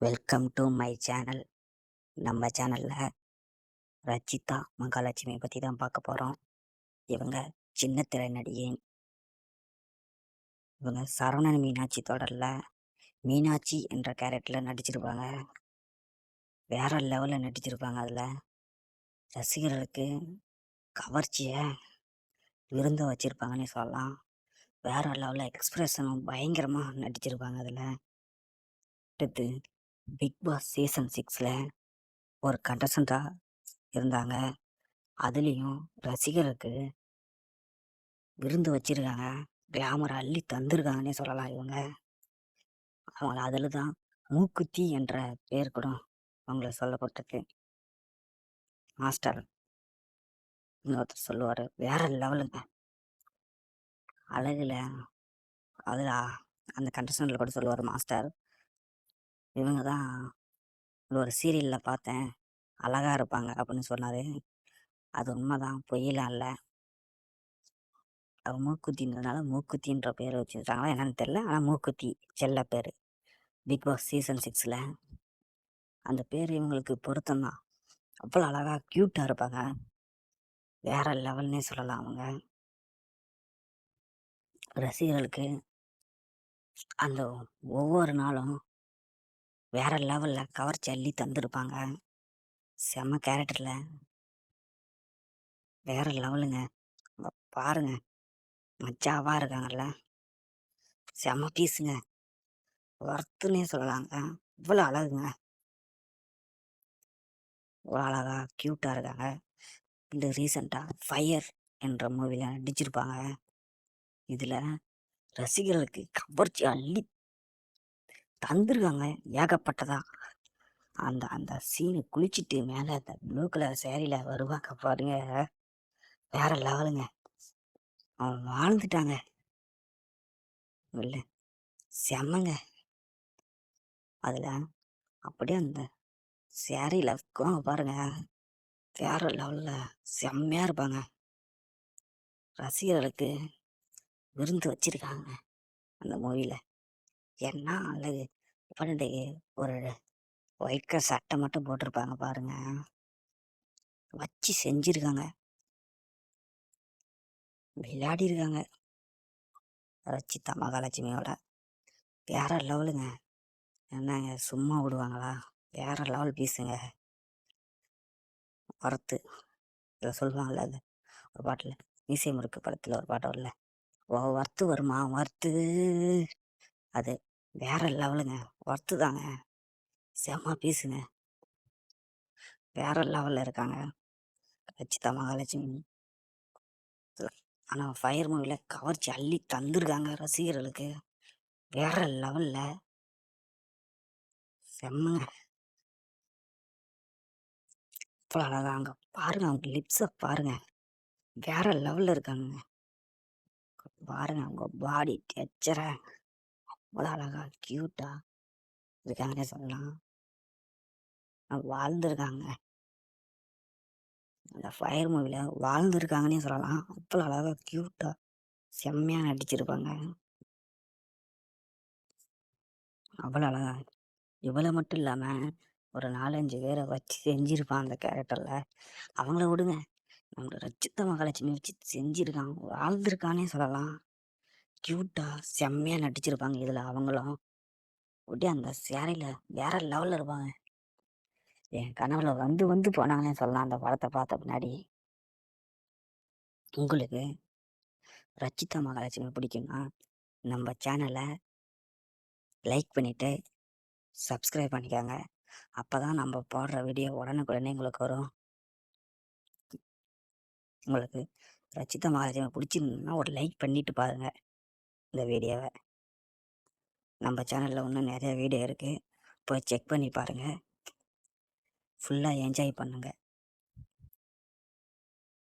Welcome to my channel. நம்ம சேனலில் ரச்சிதா மகாலட்சுமியை பற்றி தான் பார்க்க போகிறோம். இவங்க சின்ன திரை நடிகை. இவங்க சரவணன் மீனாட்சி தொடரில் மீனாட்சி என்ற கேரக்டரில் நடிச்சிருப்பாங்க. வேற லெவலில் நடிச்சிருப்பாங்க. அதில் ரசிகர்களுக்கு கவர்ச்சியை விருந்த வச்சுருப்பாங்கன்னே சொல்லலாம். வேற லெவலில் எக்ஸ்பிரஷனும் பயங்கரமாக நடிச்சிருப்பாங்க. அதில் அடுத்து பிக் பாஸ் சீசன் 6 ஒரு கண்டஸ்டண்ட்டாக இருந்தாங்க. அதுலேயும் ரசிகருக்கு விருந்து வச்சிருக்காங்க. கிளாமர் அள்ளி தந்திருக்காங்கன்னே சொல்லலாம். அவங்கள அதில் தான் மூக்குத்தி என்ற பேர் கூட அவங்கள சொல்லப்பட்டிருக்கு. மாஸ்டர் இன்னொருத்தர் சொல்லுவார், வேற லெவலுங்க அழகுல. அதில் அந்த கண்டஸ்டன்டில் கூட சொல்லுவார் மாஸ்டர், இவங்க தான் ஒரு சீரியலில் பார்த்தேன், அழகாக இருப்பாங்க அப்படின்னு சொன்னார். அது உண்மைதான், பொய்யலாம் இல்லை. அவர் மூக்குத்தின்றதுனால மூக்குத்தின்ற பேர் வச்சுருக்காங்களா என்னன்னு தெரில. ஆனால் மூக்குத்தி செல்ல பேர். பிக் பாஸ் சீசன் 6 அந்த பேர் இவங்களுக்கு பொருத்தம்தான். அவ்வளோ அழகாக க்யூட்டாக இருப்பாங்க. வேற லெவல்னே சொல்லலாம். அவங்க ரசிகர்களுக்கு அந்த ஒவ்வொரு நாளும் வேற லெவலில் கவர்ச்சி அள்ளி தந்திருப்பாங்க. செம்ம கேரக்டரில் வேற லெவலுங்க. பாருங்க, மச்சாவாக இருக்காங்கல்ல, செம்ம பீஸுங்க, ஒர்த்துன்னே சொல்லலாங்க. இவ்வளோ அழகுங்க, இவ்வளோ அழகாக க்யூட்டாக இருக்காங்க. இந்த ரீசெண்டாக ஃபயர் என்ற மூவியில் நடிச்சிருப்பாங்க. இதில் ரசிகர்களுக்கு கவர்ச்சி அள்ளி தந்துருக்காங்க ஏகப்பட்டதா. அந்த அந்த சீனு குளிச்சுட்டு மேலே அந்த ப்ளூ கலர் சேரீல வருவாங்க பாருங்க, வேற லெவலுங்க. அவன் வாழ்ந்துட்டாங்க இல்லை, செம்மங்க. அதில் அப்படியே அந்த சேரீல பாருங்க, வேற லெவலில் செம்மையாக இருப்பாங்க. ரசிகர்களுக்கு விருந்து வச்சிருக்காங்க அந்த மூவியில். என்ன அழகு. பன்னெண்டு ஒரு ஒயிட் கலர் சட்டை மட்டும் போட்டிருப்பாங்க பாருங்க, வச்சு செஞ்சிருக்காங்க, விளையாடி இருக்காங்க. ரச்சிதா மகாலட்சுமியோட வேற லெவலுங்க. என்னங்க சும்மா விடுவாங்களா? வேற லெவல் பீஸுங்க, ஒர்த்து. இதை சொல்லுவாங்கள்ல, அது ஒரு பாட்டில் மீசை முறுக்கு படத்தில் ஒரு பாட்டு வரல, ஓ ஒர்த்து வருமா ஒர்த்து, அது வேற லெவலுங்க, ஒர்த்து தாங்க, செம்ம பீஸுங்க. வேற லெவலில் இருக்காங்க ரச்சிதா மகாலட்சுமி. ஆனால் ஃபயர் மூவியில் கவர்ச்சி அள்ளி தந்துருக்காங்க ரசிகர்களுக்கு. வேற லெவலில் செம்மங்க. இவ்வளோ அழகா அங்கே பாருங்க, அவங்க லிப்ஸை பாருங்க, வேற லெவலில் இருக்காங்க. பாருங்க அவங்க பாடி டெக்சரை, அவ்வளோ அழகா க்யூட்டாக இருக்காங்கன்னே சொல்லலாம். வாழ்ந்துருக்காங்க, அந்த ஃபயர் மூவியில் வாழ்ந்துருக்காங்கன்னே சொல்லலாம். அவ்வளோ அழகாக க்யூட்டாக செம்மையாக நடிச்சிருப்பாங்க. அவ்வளோ அழகா. இவ்வளோ மட்டும் இல்லாமல் ஒரு 4-5 பேரை வச்சு செஞ்சுருப்பான் அந்த கேரக்டரில். அவங்கள விடுங்க, நம்மளோட ரச்சிதா மகாலட்சுமி வச்சு செஞ்சுருக்காங்க, வாழ்ந்துருக்கானே சொல்லலாம். க்யூட்டாக செம்மையாக நடிச்சிருப்பாங்க. இதில் அவங்களும் அப்படியே அந்த சேரையில் வேற லெவலில் இருப்பாங்க. என் கனவுல வந்து வந்து போனாங்கன்னே சொல்லலாம் அந்த படத்தை பார்த்த பின்னாடி. உங்களுக்கு ரச்சிதா மகாலட்சுமி பிடிக்கும்னா நம்ம சேனலை லைக் பண்ணிவிட்டு சப்ஸ்கிரைப் பண்ணிக்கோங்க. அப்போ தான் நம்ம போடுற வீடியோ உடனுக்குடனே உங்களுக்கு வரும். உங்களுக்கு ரச்சிதா மகாலட்சுமி பிடிச்சிருந்ததுன்னா ஒரு லைக் பண்ணிட்டு பாருங்கள் இந்த வீடியோவை. நம்ம சேனலில் இன்னும் நிறைய வீடியோ இருக்குது, போய் செக் பண்ணி பாருங்கள். ஃபுல்லாக என்ஜாய் பண்ணுங்கள்.